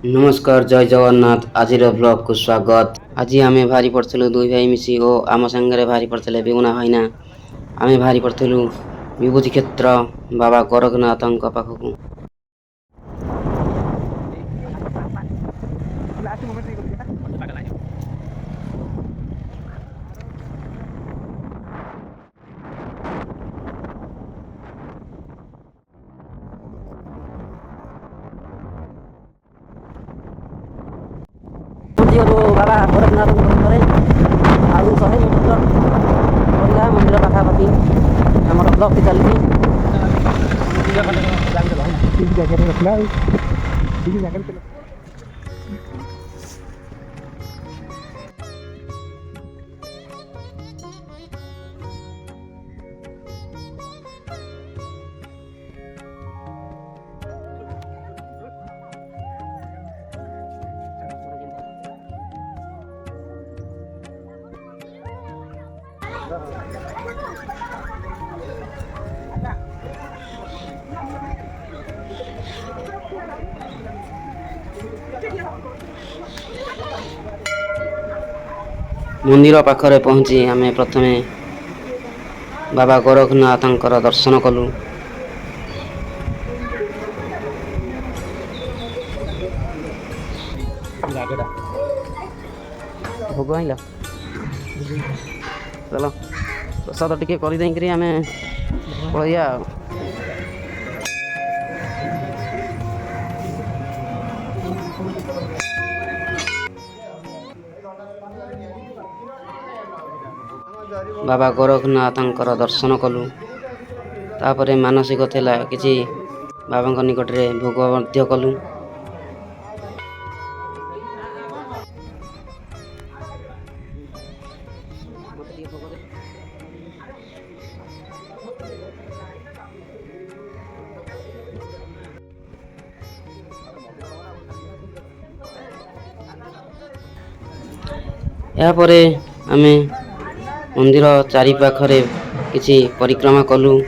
नमस्कार जय जगन्नाथ आज ब्लॉग को स्वागत। आज आम भारी पड़ू दुई भाई मिसी ओ आम सांगे भारी पड़ते बेगुना भाईना आम भारी पड़ू विभूति क्षेत्र बाबा गोरखनाथ पाखक। बाबा गोरखनाथ मंदिर पाखापाखि आम ब्लॉग की चलती मंदिर पाखरे पहुँची आम प्रथम बाबा गोरखनाथ दर्शन कलु। भोग आइल चलो प्रसाद टिके कर आम पलैया। बाबा गोरखनाथ दर्शन कलु तापर मानसिक थिला किछि बाबा निकट में भोग मध्य कलु। यापर आमे मंदिर चारि पाखरे किछि परिक्रमा कलु।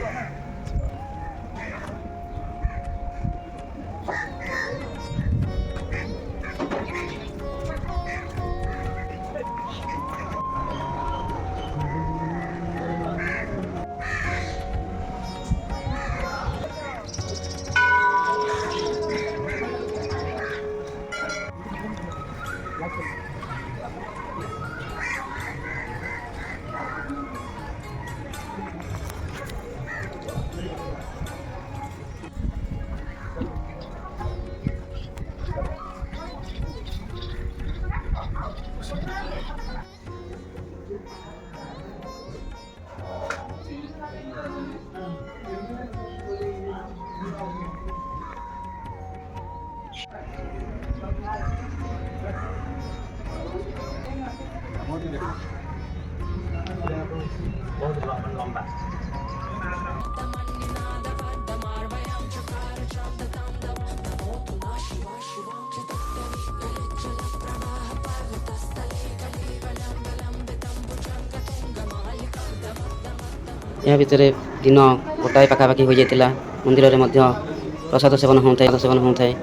या भितर दिन गोटाए पाखापाखि हो जाता मंदिर में प्रसाद सेवन होता है।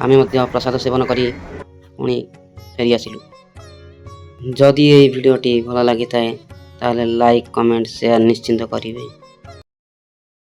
आम प्रसाद सेवन करी पुणी फेरी आसिलु। जदि ये भिडियोटी भल लगी थाए ताले लाइक कमेंट शेयर निश्चिंत करेंगे।